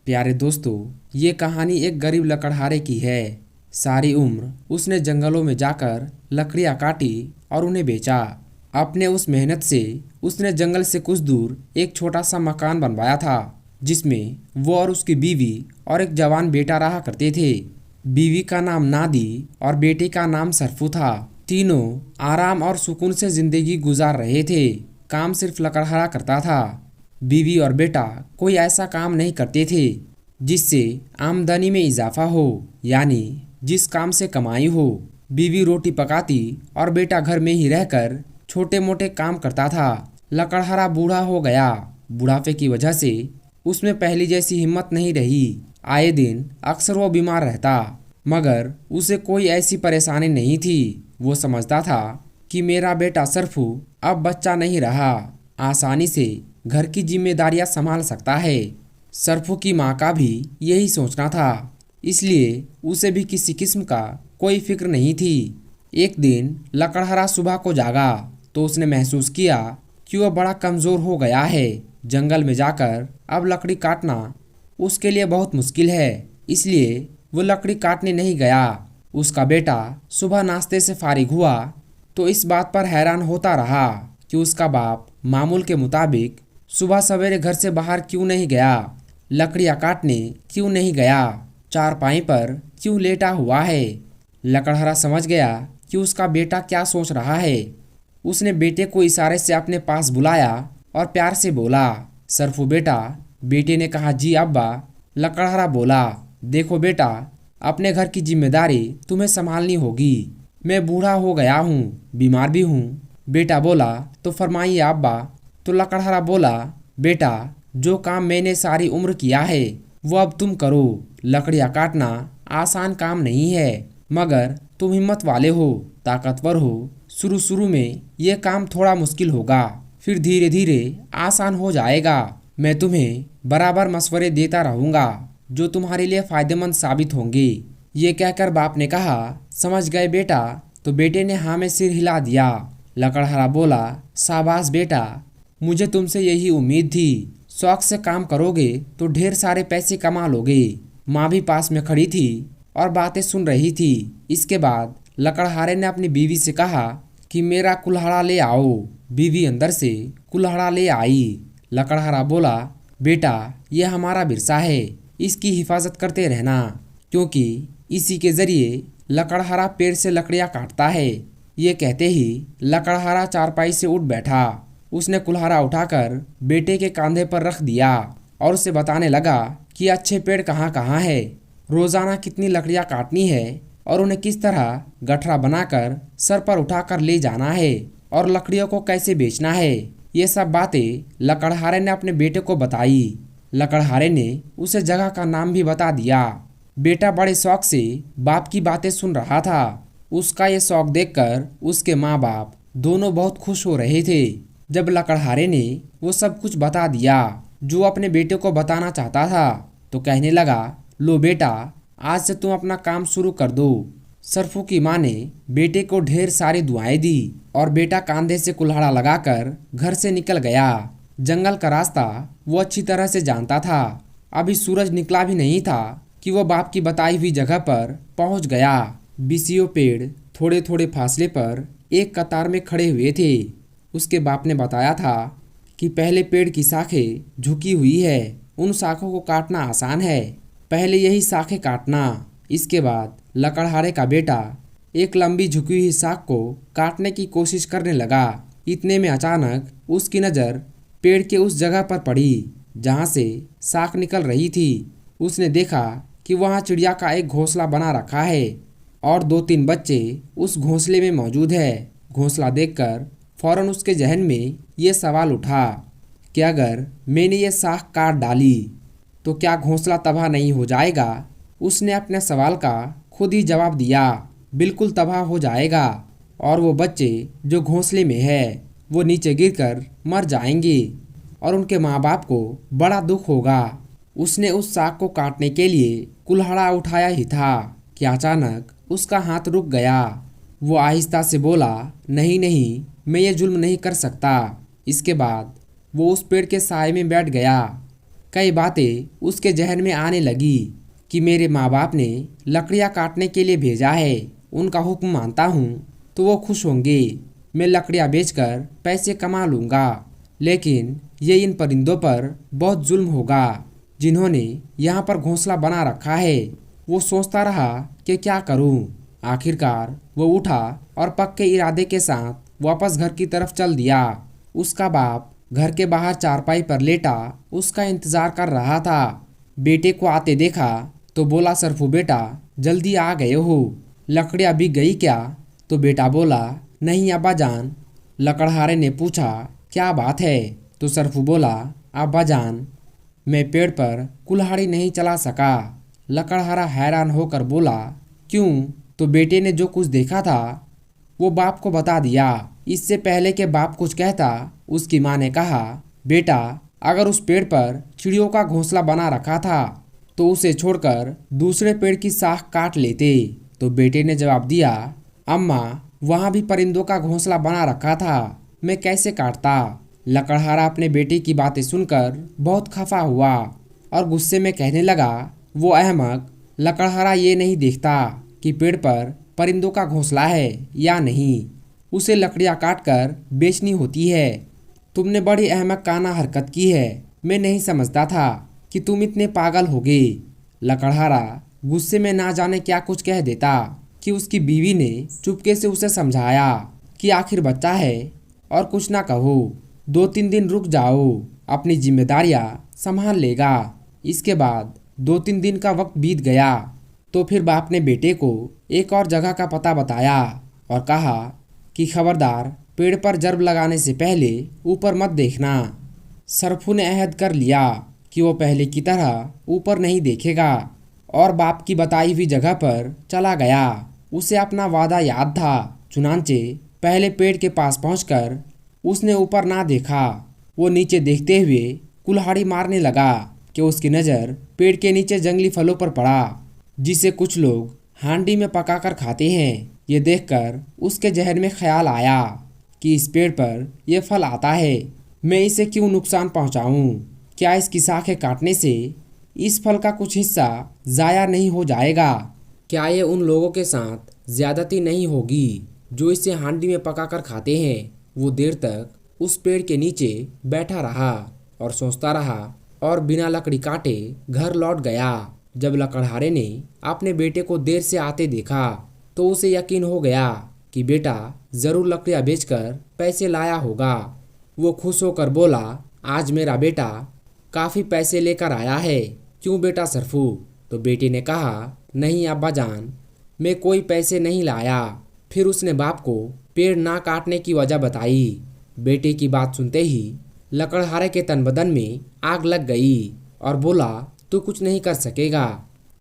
प्यारे दोस्तों, ये कहानी एक गरीब लकड़हारे की है। सारी उम्र उसने जंगलों में जाकर लकड़ियां काटी और उन्हें बेचा। अपने उस मेहनत से उसने जंगल से कुछ दूर एक छोटा सा मकान बनवाया था, जिसमें वो और उसकी बीवी और एक जवान बेटा रहा करते थे। बीवी का नाम नादी और बेटे का नाम सरफू था। तीनों आराम और सुकून से जिंदगी गुजार रहे थे। काम सिर्फ लकड़हारा करता था। बीवी और बेटा कोई ऐसा काम नहीं करते थे जिससे आमदनी में इजाफा हो, यानी जिस काम से कमाई हो। बीवी रोटी पकाती और बेटा घर में ही रहकर छोटे मोटे काम करता था। लकड़हारा बूढ़ा हो गया। बुढ़ापे की वजह से उसमें पहली जैसी हिम्मत नहीं रही। आए दिन अक्सर वो बीमार रहता, मगर उसे कोई ऐसी परेशानी नहीं थी। वो समझता था कि मेरा बेटा सरफू अब बच्चा नहीं रहा, आसानी से घर की जिम्मेदारियां संभाल सकता है। सरफू की माँ का भी यही सोचना था, इसलिए उसे भी किसी किस्म का कोई फिक्र नहीं थी। एक दिन लकड़हारा सुबह को जागा तो उसने महसूस किया कि वह बड़ा कमज़ोर हो गया है। जंगल में जाकर अब लकड़ी काटना उसके लिए बहुत मुश्किल है, इसलिए वो लकड़ी काटने नहीं गया। उसका बेटा सुबह नाश्ते से फारिग हुआ तो इस बात पर हैरान होता रहा कि उसका बाप मामूल के मुताबिक सुबह सवेरे घर से बाहर क्यों नहीं गया, लकड़ियाँ काटने क्यों नहीं गया, चारपाई पर क्यों लेटा हुआ है। लकड़हारा समझ गया कि उसका बेटा क्या सोच रहा है। उसने बेटे को इशारे से अपने पास बुलाया और प्यार से बोला, सरफू बेटा। बेटे ने कहा, जी अब्बा। लकड़हारा बोला, देखो बेटा, अपने घर की जिम्मेदारी तुम्हें संभालनी होगी। मैं बूढ़ा हो गया हूँ, बीमार भी हूँ। बेटा बोला, तो फरमाइए अब्बा। तो लकड़हारा बोला, बेटा, जो काम मैंने सारी उम्र किया है वो अब तुम करो। लकड़ियाँ काटना आसान काम नहीं है, मगर तुम हिम्मत वाले हो, ताकतवर हो। शुरू शुरू में यह काम थोड़ा मुश्किल होगा, फिर धीरे धीरे आसान हो जाएगा। मैं तुम्हें बराबर मशवरे देता रहूँगा जो तुम्हारे लिए फ़ायदेमंद साबित होंगे। ये कहकर बाप ने कहा, समझ गए बेटा। तो बेटे ने हाँ में सिर हिला दिया। लकड़हारा बोला, शाबाश बेटा, मुझे तुमसे यही उम्मीद थी। शौक से काम करोगे तो ढेर सारे पैसे कमा लोगे। माँ भी पास में खड़ी थी और बातें सुन रही थी। इसके बाद लकड़हारे ने अपनी बीवी से कहा कि मेरा कुल्हाड़ा ले आओ। बीवी अंदर से कुल्हाड़ा ले आई। लकड़हारा बोला, बेटा, यह हमारा विरसा है, इसकी हिफाजत करते रहना, क्योंकि इसी के जरिए लकड़हारा पेड़ से लकड़ियाँ काटता है। ये कहते ही लकड़हारा चारपाई से उठ बैठा। उसने कुल्हाड़ा उठाकर बेटे के कंधे पर रख दिया और उसे बताने लगा कि अच्छे पेड़ कहाँ कहाँ है, रोजाना कितनी लकड़ियाँ काटनी है और उन्हें किस तरह गठरा बनाकर सर पर उठाकर ले जाना है और लकड़ियों को कैसे बेचना है। ये सब बातें लकड़हारे ने अपने बेटे को बताई। लकड़हारे ने उसे जगह का नाम भी बता दिया। बेटा बड़े शौक से बाप की बातें सुन रहा था। उसका ये शौक देखकर उसके माँ बाप दोनों बहुत खुश हो रहे थे। जब लकड़हारे ने वो सब कुछ बता दिया जो अपने बेटे को बताना चाहता था, तो कहने लगा, लो बेटा, आज से तुम अपना काम शुरू कर दो। सरफू की माँ ने बेटे को ढेर सारी दुआएं दी और बेटा कंधे से कुल्हाड़ा लगाकर घर से निकल गया। जंगल का रास्ता वो अच्छी तरह से जानता था। अभी सूरज निकला भी नहीं था कि वो बाप की बताई हुई जगह पर पहुंच गया। बीसियों पेड़ थोड़े थोड़े फासले पर एक कतार में खड़े हुए थे। उसके बाप ने बताया था कि पहले पेड़ की शाखें झुकी हुई है, उन शाखों को काटना आसान है, पहले यही शाखें काटना। इसके बाद लकड़हारे का बेटा एक लंबी झुकी हुई शाख को काटने की कोशिश करने लगा। इतने में अचानक उसकी नज़र पेड़ के उस जगह पर पड़ी जहाँ से शाख निकल रही थी। उसने देखा कि वहाँ चिड़िया का एक घोंसला बना रखा है और 2-3 बच्चे उस घोंसले में मौजूद है। घोंसला देखकर फौरन उसके जहन में ये सवाल उठा कि अगर मैंने ये शाख काट डाली तो क्या घोंसला तबाह नहीं हो जाएगा। उसने अपने सवाल का खुद ही जवाब दिया, बिल्कुल तबाह हो जाएगा और वो बच्चे जो घोंसले में है वो नीचे गिरकर मर जाएंगे और उनके माँ बाप को बड़ा दुख होगा। उसने उस शाख को काटने के लिए कुल्हाड़ा उठाया ही था कि अचानक उसका हाथ रुक गया। वो आहिस्ता से बोला, नहीं नहीं, मैं ये जुल्म नहीं कर सकता। इसके बाद वो उस पेड़ के साए में बैठ गया। कई बातें उसके जहन में आने लगी कि मेरे माँ बाप ने लकड़ियाँ काटने के लिए भेजा है, उनका हुक्म मानता हूँ तो वो खुश होंगे। मैं लकड़ियाँ बेचकर पैसे कमा लूँगा, लेकिन ये इन परिंदों पर बहुत जुल्म होगा जिन्होंने यहाँ पर घोंसला बना रखा है। वो सोचता रहा कि क्या करूँ। आखिरकार वो उठा और पक्के इरादे के साथ वापस घर की तरफ चल दिया। उसका बाप घर के बाहर चारपाई पर लेटा उसका इंतजार कर रहा था। बेटे को आते देखा तो बोला, सरफू बेटा, जल्दी आ गए हो, लकड़ियाँ बिक गई क्या? तो बेटा बोला, नहीं अब्बा जान। लकड़हारे ने पूछा, क्या बात है? तो सरफू बोला, अब्बा जान, मैं पेड़ पर कुल्हाड़ी नहीं चला सका। लकड़हारा हैरान होकर बोला, क्यों? तो बेटे ने जो कुछ देखा था वो बाप को बता दिया। इससे पहले कि बाप कुछ कहता, उसकी माँ ने कहा, बेटा, अगर उस पेड़ पर चिड़ियों का घोंसला बना रखा था तो उसे छोड़कर दूसरे पेड़ की शाख काट लेते। तो बेटे ने जवाब दिया, अम्मा, वहाँ भी परिंदों का घोंसला बना रखा था, मैं कैसे काटता? लकड़हारा अपने बेटे की बातें सुनकर बहुत खफा हुआ और गुस्से में कहने लगा, वो अहमक, लकड़हारा ये नहीं देखता कि पेड़ पर परिंदों का घोंसला है या नहीं, उसे लकड़ियाँ काटकर बेचनी होती है। तुमने बड़ी अहमकाना हरकत की है, मैं नहीं समझता था कि तुम इतने पागल होगे। लकड़हारा गुस्से में ना जाने क्या कुछ कह देता कि उसकी बीवी ने चुपके से उसे समझाया कि आखिर बच्चा है और कुछ ना कहो, 2-3 दिन रुक जाओ, अपनी जिम्मेदारियां संभाल लेगा। इसके बाद 2-3 दिन का वक्त बीत गया तो फिर बाप ने बेटे को एक और जगह का पता बताया और कहा कि खबरदार, पेड़ पर जर्ब लगाने से पहले ऊपर मत देखना। सरफू ने अहद कर लिया कि वो पहले की तरह ऊपर नहीं देखेगा और बाप की बताई हुई जगह पर चला गया। उसे अपना वादा याद था, चुनांचे पहले पेड़ के पास पहुंचकर उसने ऊपर ना देखा। वो नीचे देखते हुए कुल्हाड़ी मारने लगा कि उसकी नज़र पेड़ के नीचे जंगली फलों पर पड़ा, जिसे कुछ लोग हांडी में पकाकर खाते हैं। ये देखकर उसके जहन में ख्याल आया कि इस पेड़ पर यह फल आता है, मैं इसे क्यों नुकसान पहुंचाऊं? क्या इसकी शाखें काटने से इस फल का कुछ हिस्सा ज़ाया नहीं हो जाएगा? क्या ये उन लोगों के साथ ज़्यादती नहीं होगी जो इसे हांडी में पकाकर खाते हैं? वो देर तक उस पेड़ के नीचे बैठा रहा और सोचता रहा और बिना लकड़ी काटे घर लौट गया। जब लकड़हारे ने अपने बेटे को देर से आते देखा तो उसे यकीन हो गया कि बेटा ज़रूर लकड़ियाँ बेचकर पैसे लाया होगा। वो खुश होकर बोला, आज मेरा बेटा काफ़ी पैसे लेकर आया है, क्यों बेटा सरफू? तो बेटे ने कहा, नहीं अब्बा जान, मैं कोई पैसे नहीं लाया। फिर उसने बाप को पेड़ ना काटने की वजह बताई। बेटे की बात सुनते ही लकड़हारे के तन बदन में आग लग गई और बोला, तू कुछ नहीं कर सकेगा,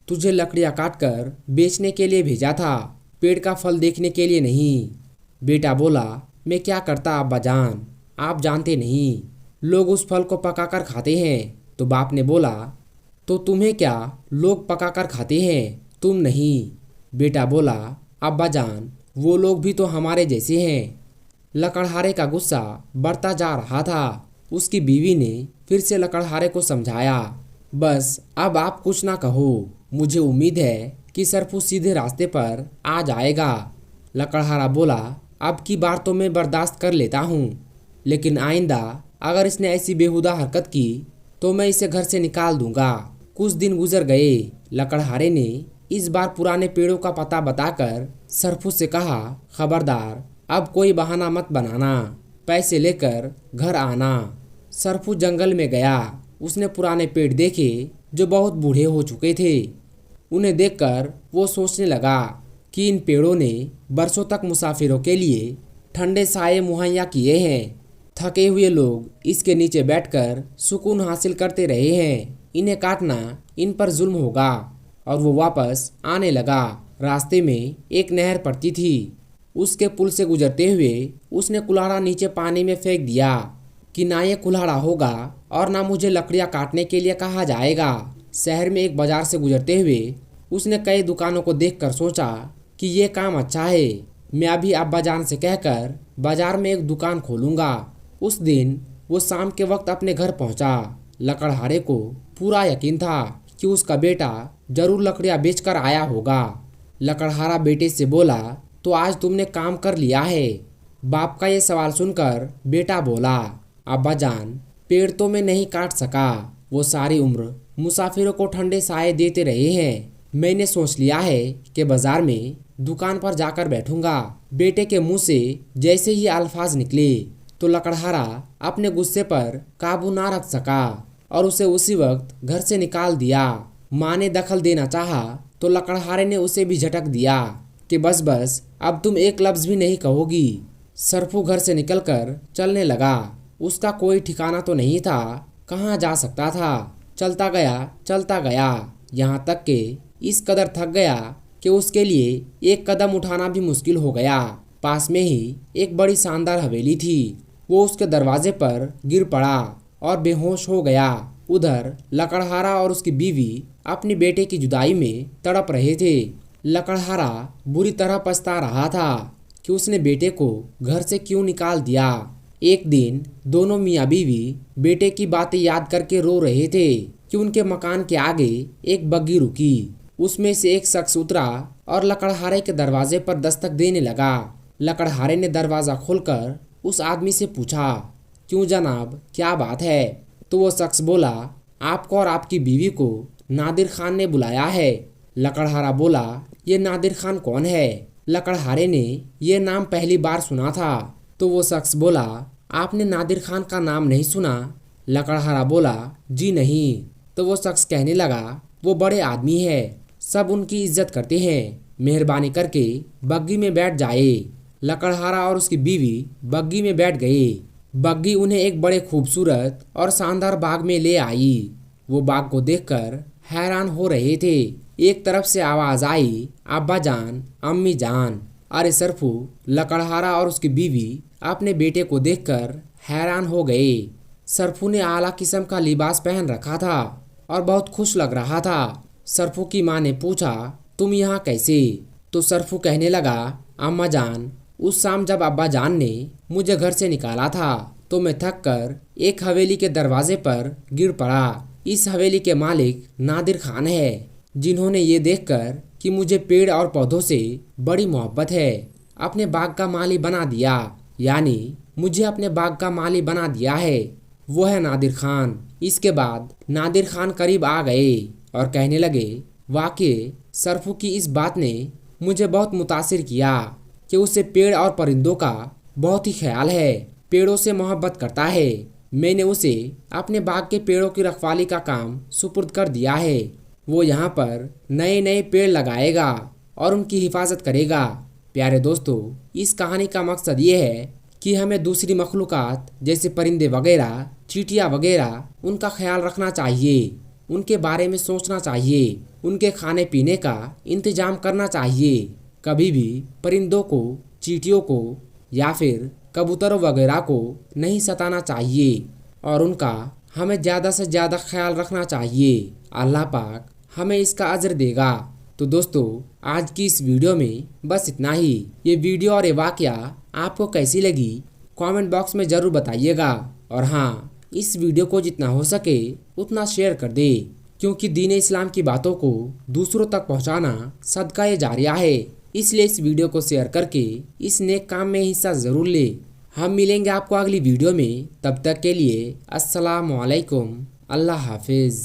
तुझे लकड़ियाँ काटकर बेचने के लिए भेजा था, पेड़ का फल देखने के लिए नहीं। बेटा बोला, मैं क्या करता अब्बा जान, आप जानते नहीं, लोग उस फल को पकाकर खाते हैं। तो बाप ने बोला, तो तुम्हें क्या, लोग पकाकर खाते हैं, तुम नहीं। बेटा बोला, अब्बा जान, वो लोग भी तो हमारे जैसे हैं। लकड़हारे का गुस्सा बढ़ता जा रहा था। उसकी बीवी ने फिर से लकड़हारे को समझाया, बस अब आप कुछ ना कहो, मुझे उम्मीद है कि सरफू सीधे रास्ते पर आ जाएगा। लकड़हारा बोला, अब की बार तो मैं बर्दाश्त कर लेता हूँ, लेकिन आइंदा अगर इसने ऐसी बेहुदा हरकत की तो मैं इसे घर से निकाल दूंगा। कुछ दिन गुजर गए। लकड़हारे ने इस बार पुराने पेड़ों का पता बताकर सरफू से कहा, खबरदार, अब कोई बहाना मत बनाना, पैसे लेकर घर आना। सरफू जंगल में गया। उसने पुराने पेड़ देखे जो बहुत बूढ़े हो चुके थे। उन्हें देखकर वो सोचने लगा कि इन पेड़ों ने बरसों तक मुसाफिरों के लिए ठंडे साये मुहैया किए हैं। थके हुए लोग इसके नीचे बैठकर सुकून हासिल करते रहे हैं, इन्हें काटना इन पर जुल्म होगा। और वो वापस आने लगा। रास्ते में एक नहर पड़ती थी। उसके पुल से गुजरते हुए उसने कुल्हाड़ा नीचे पानी में फेंक दिया कि ना ये कुल्हाड़ा होगा और ना मुझे लकड़ियाँ काटने के लिए कहा जाएगा। शहर में एक बाजार से गुजरते हुए उसने कई दुकानों को देखकर सोचा कि ये काम अच्छा है, मैं अभी अब्बा जान से कहकर बाजार में एक दुकान खोलूंगा। उस दिन वो शाम के वक्त अपने घर पहुंचा। लकड़हारे को पूरा यकीन था कि उसका बेटा जरूर लकड़ियां बेचकर आया होगा। लकड़हारा बेटे से बोला, तो आज तुमने काम कर लिया है? बाप का ये सवाल सुनकर बेटा बोला, अब्बा जान, पेड़ तो मैं नहीं काट सका। वो सारी उम्र मुसाफिरों को ठंडे साए देते रहे हैं। मैंने सोच लिया है कि बाजार में दुकान पर जाकर बैठूंगा। बेटे के मुंह से जैसे ही अल्फाज निकले तो लकड़हारा अपने गुस्से पर काबू ना रख सका और उसे उसी वक्त घर से निकाल दिया। माँ ने दखल देना चाहा तो लकड़हारे ने उसे भी झटक दिया कि बस बस, अब तुम एक लफ्ज भी नहीं कहोगी। सरफू घर से निकलकर चलने लगा। उसका कोई ठिकाना तो नहीं था, कहाँ जा सकता था। चलता गया यहाँ तक कि इस कदर थक गया कि उसके लिए एक कदम उठाना भी मुश्किल हो गया। पास में ही एक बड़ी शानदार हवेली थी। वो उसके दरवाजे पर गिर पड़ा और बेहोश हो गया। उधर लकड़हारा और उसकी बीवी अपने बेटे की जुदाई में तड़प रहे थे। लकड़हारा बुरी तरह पछता रहा था कि उसने बेटे को घर से क्यों निकाल दिया। एक दिन दोनों मियाँ बीवी बेटे की बातें याद करके रो रहे थे कि उनके मकान के आगे एक बग्गी रुकी। उसमें से एक शख्स उतरा और लकड़हारे के दरवाजे पर दस्तक देने लगा। लकड़हारे ने दरवाज़ा खोलकर उस आदमी से पूछा, क्यों जनाब, क्या बात है? तो वो शख्स बोला, आपको और आपकी बीवी को नादिर खान ने बुलाया है। लकड़हारा बोला, ये नादिर खान कौन है? लकड़हारे ने यह नाम पहली बार सुना था। तो वो शख्स बोला, आपने नादिर खान का नाम नहीं सुना? लकड़हारा बोला, जी नहीं। तो वो शख्स कहने लगा, वो बड़े आदमी है, सब उनकी इज्जत करते हैं, मेहरबानी करके बग्गी में बैठ जाए। लकड़हारा और उसकी बीवी बग्गी में बैठ गए। बग्गी उन्हें एक बड़े खूबसूरत और शानदार बाग में ले आई। वो बाग को देखकर हैरान हो रहे थे। एक तरफ से आवाज आई, अब्बा जान, अम्मी जान। अरे सरफू, लकड़हारा और उसकी बीवी अपने बेटे को देखकर हैरान हो गए। सरफू ने आला किस्म का लिबास पहन रखा था और बहुत खुश लग रहा था। सरफू की माँ ने पूछा, तुम यहाँ कैसे? तो सरफू कहने लगा, अम्मा जान, उस शाम जब अब्बा जान ने मुझे घर से निकाला था तो मैं थक कर एक हवेली के दरवाजे पर गिर पड़ा। इस हवेली के मालिक नादिर खान है, जिन्होंने ये देखकर कि मुझे पेड़ और पौधों से बड़ी मोहब्बत है, अपने बाग का माली बना दिया। यानी मुझे अपने बाग का माली बना दिया है। वो है नादिर खान। इसके बाद नादिर खान करीब आ गए और कहने लगे, वाकई सरफू की इस बात ने मुझे बहुत मुतासिर किया कि उसे पेड़ और परिंदों का बहुत ही ख्याल है, पेड़ों से मोहब्बत करता है। मैंने उसे अपने बाग के पेड़ों की रखवाली का काम सुपुर्द कर दिया है। वो यहाँ पर नए नए पेड़ लगाएगा और उनकी हिफाजत करेगा। प्यारे दोस्तों, इस कहानी का मकसद ये है कि हमें दूसरी मखलूक़ात जैसे परिंदे वगैरह, चींटियाँ वगैरह, उनका ख्याल रखना चाहिए, उनके बारे में सोचना चाहिए, उनके खाने पीने का इंतजाम करना चाहिए। कभी भी परिंदों को, चींटियों को या फिर कबूतरों वगैरह को नहीं सताना चाहिए और उनका हमें ज़्यादा से ज़्यादा ख्याल रखना चाहिए। अल्लाह पाक हमें इसका अजर देगा। तो दोस्तों, आज की इस वीडियो में बस इतना ही। ये वीडियो और ये वाक़या आपको कैसी लगी कमेंट बॉक्स में ज़रूर बताइएगा। और हाँ, इस वीडियो को जितना हो सके उतना शेयर कर दे, क्योंकि दीन इस्लाम की बातों को दूसरों तक पहुँचाना सदका ए जारिया है। इसलिए इस वीडियो को शेयर करके इस नेक काम में हिस्सा ज़रूर ले। हम मिलेंगे आपको अगली वीडियो में। तब तक के लिए अस्सलाम वालेकुम, अल्लाह हाफिज़।